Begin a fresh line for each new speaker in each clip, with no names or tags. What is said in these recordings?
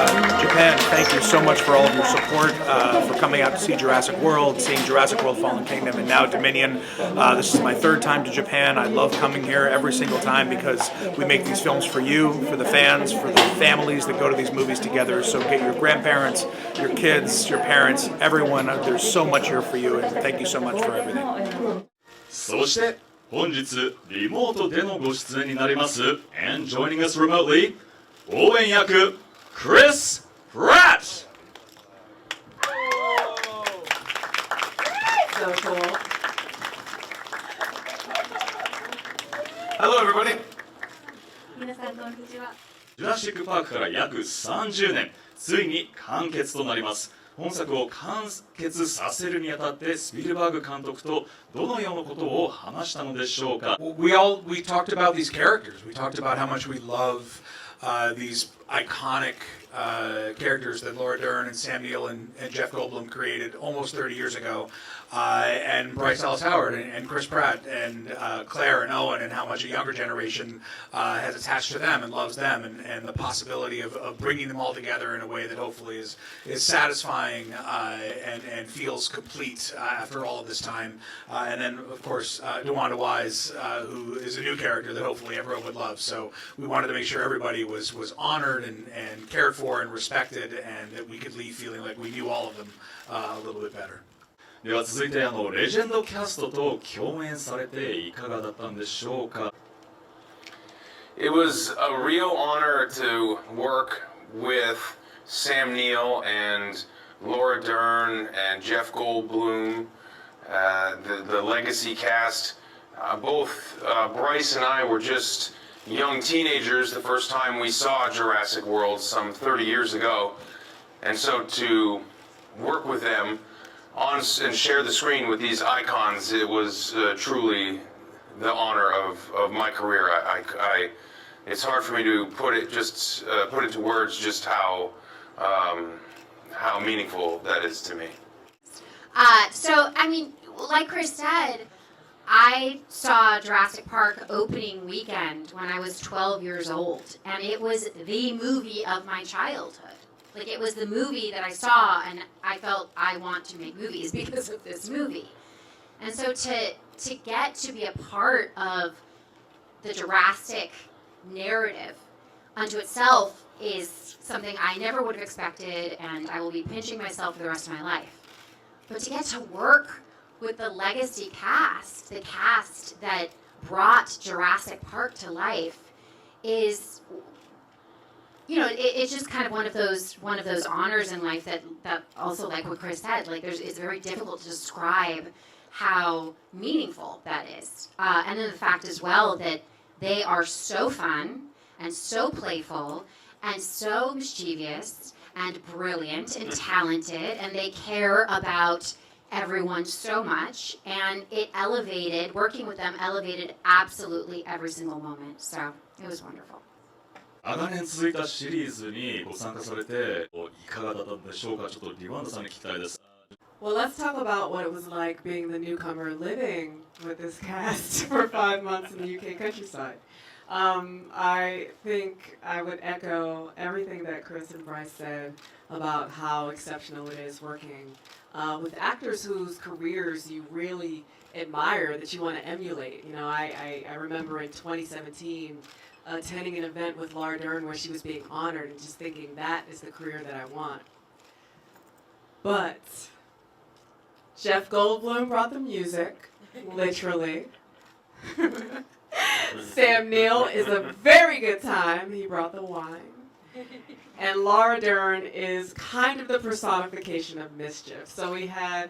Japan, thank you so much for all of your support, for coming out to see Jurassic World, seeing Jurassic World Fallen Kingdom, and now Dominion. This is my third time to Japan. I love coming here every single time because we make these films for you, for the fans, for the families that go to these movies together. So get your grandparents, your kids, your parents, everyone. There's so much here for you, and thank you so much for everything.
そして本日リモートでのご出演になります and joining us remotely 応援役 Chris Pratt.
So cool.
Hello, everybody.
皆さんこんにちは。
ジュラシックパークから約30年、ついに完結となります。本作を完結させるにあたってスピルバーグ監督とどのようなことを話したのでしょうか。
We talked about these characters. We talked about how much we love these iconic characters that Laura Dern and Sam Neill and Jeff Goldblum created almost 30 years ago, and Bryce Dallas Howard and Chris Pratt and Claire and Owen, and how much a younger generation has attached to them and loves them, and the possibility of bringing them all together in a way that hopefully is satisfying and feels complete after all of this time. And then, of course, DeWanda Wise, who is a new character that hopefully everyone would love. So we wanted to make sure everybody was honored and cared for and respected, and that we could leave feeling like we knew all of them a little bit better.
では続いてレジェンドキャストと共演されていかがだったんでしょうか。
It was a real honor to work with Sam Neill and Laura Dern and Jeff Goldblum, the legacy cast. Both Bryce and I were just young teenagers the first time we saw Jurassic World some 30 years ago. And so to work with them and share the screen with these icons, it was truly the honor of my career. It's hard for me to put it into words just how meaningful that is to me.
So, I mean, like Chris said, I saw Jurassic Park opening weekend when I was 12 years old, and it was the movie of my childhood. Like, it was the movie that I saw, and I felt I want to make movies because of this movie. And so to get to be a part of the Jurassic narrative unto itself is something I never would have expected, and I will be pinching myself for the rest of my life. But to get to work with the legacy cast, the cast that brought Jurassic Park to life, is, you know, it's just kind of one of those honors in life that also, like what Chris said, like it's very difficult to describe how meaningful that is. And then the fact as well that they are so fun and so playful and so mischievous and brilliant and talented, and they care about everyone so much, and working with them elevated absolutely every single moment. So it was wonderful.
長年続いたシリーズにご参加されていかがだったんでしょうか。ちょっとリワンダさんに聞きたいです。
Well, let's talk about what it was like being the newcomer living with this cast for 5 months in the UK countryside. I think I would echo everything that Chris and Bryce said about how exceptional it is working with actors whose careers you really admire, that you want to emulate. You know, I remember in 2017 attending an event with Laura Dern where she was being honored and just thinking that is the career that I want. But Jeff Goldblum brought the music, literally. Sam Neill is a very good time. He brought the wine. And Laura Dern is kind of the personification of mischief. So we had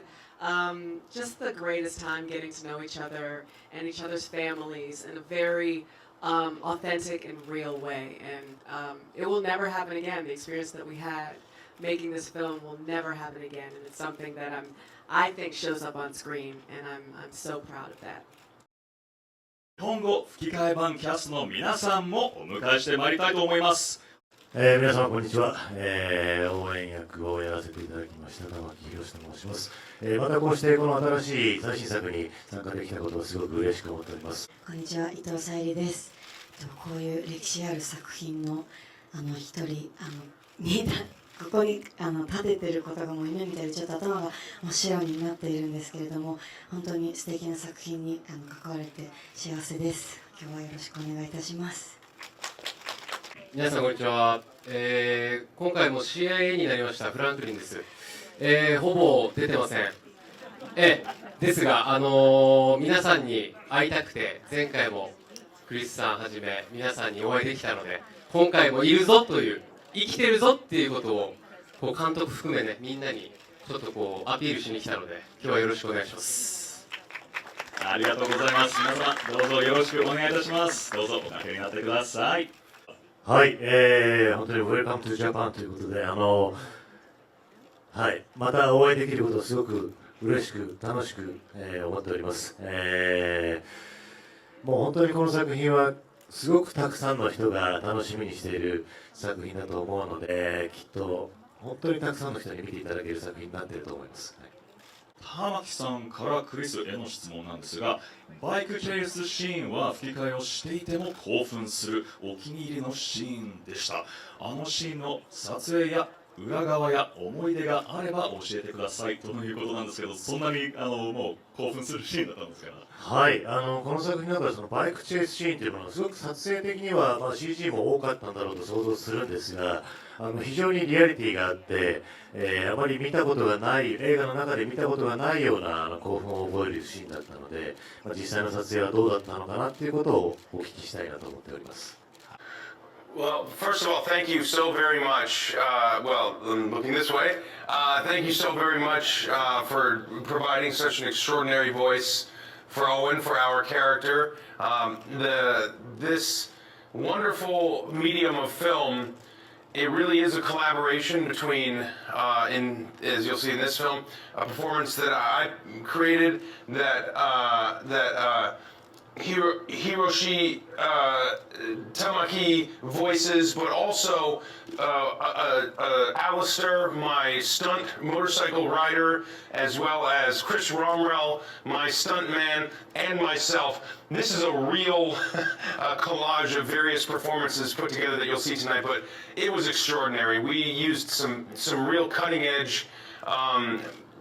just the greatest time getting to know each other and each other's families in a very authentic and real way. And it will never happen again. The experience that we had making this film will never happen again. And it's something that I think shows up on screen, and I'm so proud of that.
日本語吹き替え版キャストの皆さんもお迎えしてまいりたいと思います。
皆様こんにちは、応援役をやらせていただきました玉木宏と申します。またこうしてこの新しい最新作に参加できたことをすごく嬉しく思っております。
こんにちは、伊藤沙莉です。こういう歴史ある作品の一人にここに立ててることがもう夢みたいでちょっと頭が真っ白になっているんですけれども、本当に素敵な作品に関われて幸せです。今日はよろしくお願いいたします。
皆さんこんにちは。今回も CIA になりましたフランクリンです。ほぼ出てません。ですが、皆さんに会いたくて、前回もクリスさんはじめ皆さんにお会いできたので、今回もいるぞという、生きてるぞっていうことをこう監督含めね、みんなにちょっとこうアピールしに来たので、今日はよろしくお願いします。
ありがとうございます。皆様どうぞよろしくお願いいたします。どうぞおかけになってください。
はい、本当に Welcome to Japan ということで、はい、またお会いできることをすごく嬉しく、楽しく、思っております。もう本当にこの作品は、すごくたくさんの人が楽しみにしている作品だと思うので、きっと本当にたくさんの人に見ていただける作品になっていると思います。はい、
玉木さんからクリスへの質問なんですが、バイクチェイスシーンは吹き替えをしていても興奮するお気に入りのシーンでした。あのシーンの撮影や裏側や思い出があれば教えてくださいということなんですけど、そんなにもう興奮するシーンだったんですか？
はい、この作品の中でそのバイクチェイスシーンというものはすごく撮影的には、CG も多かったんだろうと想像するんですが、非常にリアリティがあって、あまり見たことがない映画の中で見たことがないような興奮を覚えるシーンだったので、実際の撮影はどうだったのかなということをお聞きしたいなと思っております。
Well, first of all, thank you so very much. Looking this way, thank you so very much for providing such an extraordinary voice for Owen, for our character. This wonderful medium of film, it really is a collaboration between, as you'll see in this film, a performance that I created that Hiroshi Tamaki voices, but also Alistair, my stunt motorcycle rider, as well as Chris Romrell, my stunt man, and myself. This is a real collage of various performances put together that you'll see tonight, but it was extraordinary. We used some real cutting-edge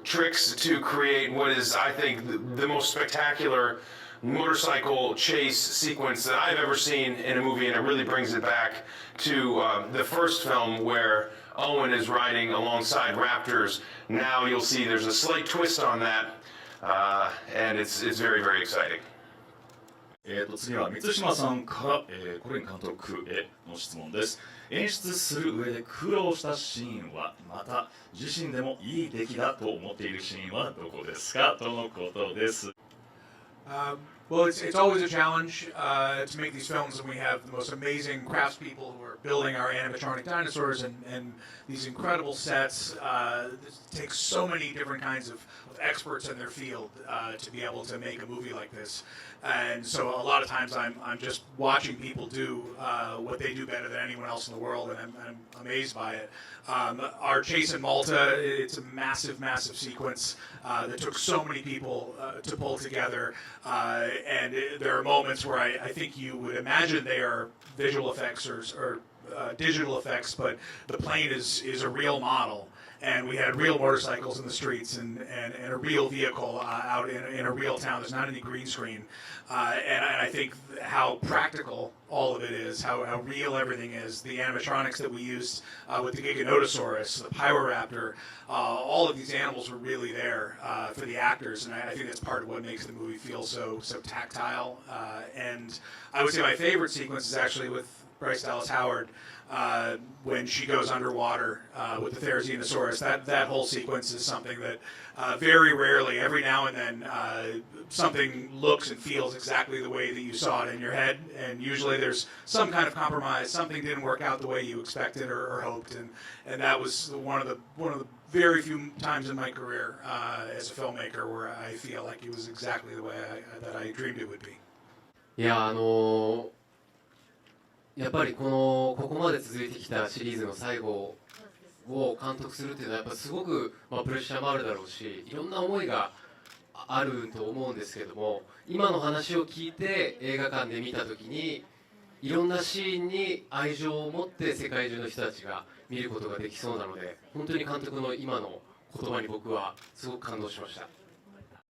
tricks to create what is, I think, the most spectacular motorcycle chase sequence that I've ever seen in a movie, and it really brings it back to the first film where Owen is riding alongside raptors. Now you'll see there's a slight twist on that, and it's very, very exciting.
次は満島さんから、コリン監督への質問です。演出する上で苦労したシーンは、また自身でもいい出来だと思っているシーンはどこですかとのことです。
Well, it's always a challenge to make these films, and we have the most amazing craftspeople who are building our animatronic dinosaurs and these incredible sets. It takes so many different kinds of experts in their field to be able to make a movie like this. And so a lot of times I'm just watching people do what they do better than anyone else in the world, and I'm amazed by it. Our chase in Malta, it's a massive, massive sequence that took so many people to pull together. And there are moments where I think you would imagine they are visual effects or digital effects, but the plane is a real model. And we had real motorcycles in the streets and a real vehicle out in a real town. There's not any green screen. And I think how practical all of it is, how real everything is. The animatronics that we used with the Giganotosaurus, the Pyroraptor, all of these animals were really there for the actors. And I think that's part of what makes the movie feel so tactile. And I would say my favorite sequence is actually with Bryce Dallas Howard. When she goes underwater with the Therizinosaurus, that whole sequence is something that very rarely, every now and then, something looks and feels exactly the way that you saw it in your head, and usually there's some kind of compromise. Something didn't work out the way you expected or hoped, and that was one of the very few times in my career as a filmmaker where I feel like it was exactly the way that I dreamed it would be.
いややっぱりここまで続いてきたシリーズの最後を監督するっていうのはやっぱすごく、プレッシャーもあるだろうし、いろんな思いがあると思うんですけども、今の話を聞いて映画館で見た時にいろんなシーンに愛情を持って世界中の人たちが見ることができそうなので、本当に監督の今の言葉に僕はすごく感動しました。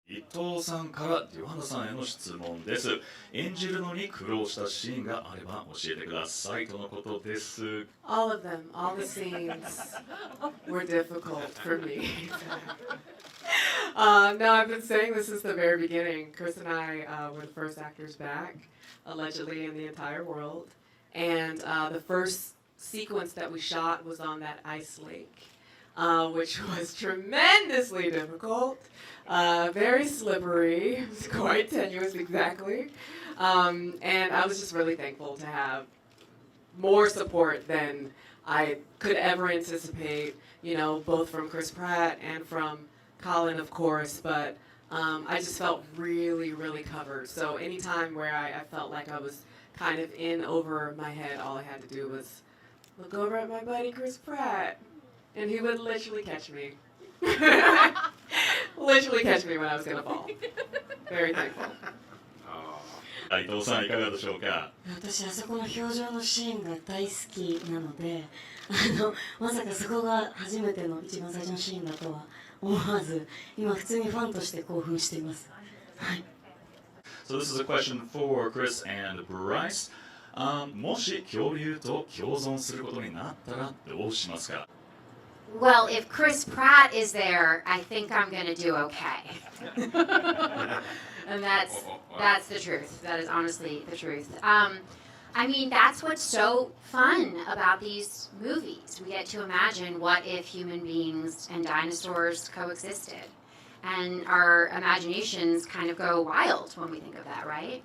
伊藤さんからディワンダさんへの質問です。演じるのに苦労したシーンがあれば教えてくださいとのことです。
All of them, all the scenes were difficult for me. No, I've been saying this since the very beginning. Chris and I were the first actors back, allegedly in the entire world. And the first sequence that we shot was on that ice lake, which was tremendously difficult, very slippery, it was quite tenuous, exactly. And I was just really thankful to have more support than I could ever anticipate, you know, both from Chris Pratt and from Colin, of course, but I just felt really, really covered. So anytime where I felt like I was kind of in over my head, all I had to do was look over at my buddy Chris Pratt, and he would literally catch me. Literally catch me when I was gonna fall. Very thankful.
伊藤さんいかがでしょうか。
私あそこの表情のシーンが大好きなので、まさかそこが初めての一番最初のシーンだとは思わず、今普通にファンとして興奮しています。はい。
So this is a question for Chris and Bryce. もし恐竜と共存することになったらどうしますか。
Well, if Chris Pratt is there, I think I'm going to do okay. And that's the truth. That is honestly the truth. I mean, that's what's so fun about these movies. We get to imagine what if human beings and dinosaurs coexisted. And our imaginations kind of go wild when we think of that, right?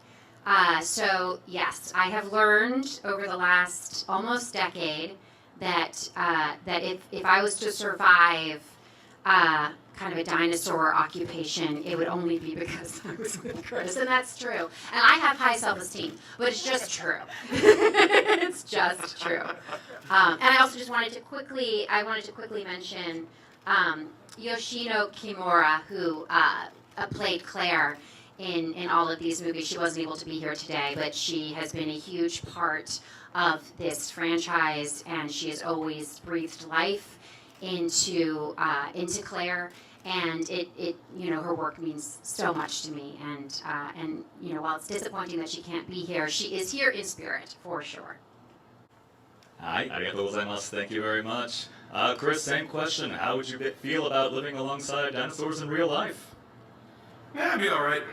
So, yes, I have learned over the last almost decade that if I was to survive kind of a dinosaur occupation, it would only be because I was with Chris, and that's true. And I have high self-esteem, but it's just true. It's just true. And I also just wanted to quickly mention Yoshino Kimura, who played Claire in all of these movies. She wasn't able to be here today, but she has been a huge part of this franchise, and she has always breathed life into Claire, and it you know, her work means so much to me, and you know, while it's disappointing that she can't be here, she is here in spirit for sure.
はい、ありがとうございます。Thank you very much. Chris, same question. How would you feel about living alongside dinosaurs in real life?
Yeah, I'd be all right.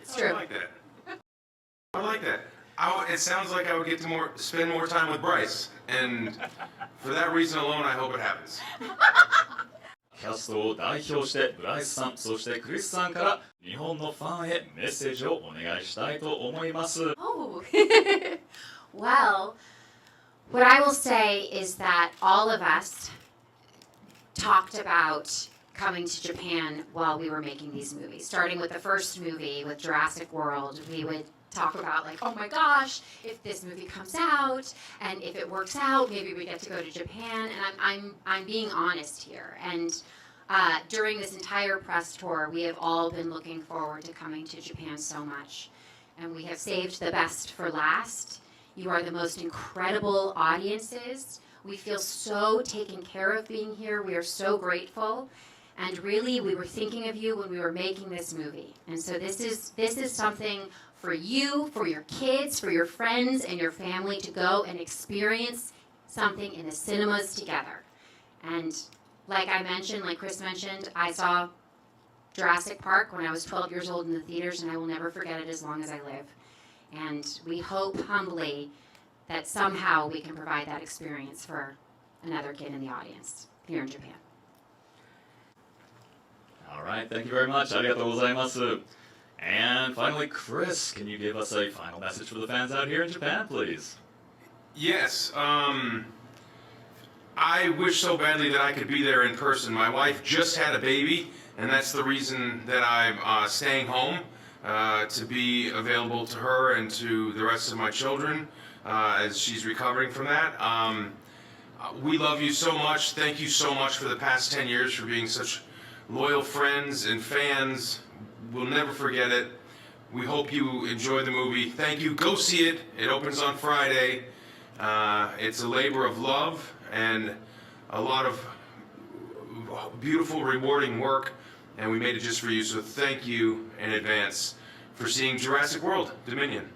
It's true.
I like that. I like that. It sounds like I would get to spend more time with Bryce, and for that reason alone, I hope it happens.
キャストを代表してブライスさん、そしてクリスさんから日本のファンへメッセージをお願いしたいと思います。
Oh, well, what I will say is that all of us talked about coming to Japan while we were making these movies. Starting with the first movie with Jurassic World, we would talk about like, oh my gosh, if this movie comes out and if it works out, maybe we get to go to Japan. And I'm being honest here. And during this entire press tour, we have all been looking forward to coming to Japan so much. And we have saved the best for last. You are the most incredible audiences. We feel so taken care of being here. We are so grateful. And really, we were thinking of you when we were making this movie. And so this is something for you, for your kids, for your friends and your family to go and experience something in the cinemas together. And like I mentioned, like Chris mentioned, I saw Jurassic Park when I was 12 years old in the theaters, and I will never forget it as long as I live. And we hope humbly that somehow we can provide that experience for another kid in the audience here in Japan.
All right, thank you very much. ありがとうございます。And finally, Chris, can you give us a final message for the fans out here in Japan, please?
Yes. I wish so badly that I could be there in person. My wife just had a baby, and that's the reason that I'm staying home to be available to her and to the rest of my children as she's recovering from that. We love you so much. Thank you so much for the past 10 years for being such loyal friends and fans, we'll never forget it. We hope you enjoy the movie. Thank you. Go see it. It opens on Friday. It's a labor of love and a lot of beautiful, rewarding work, and we made it just for you. So thank you in advance for seeing Jurassic World Dominion.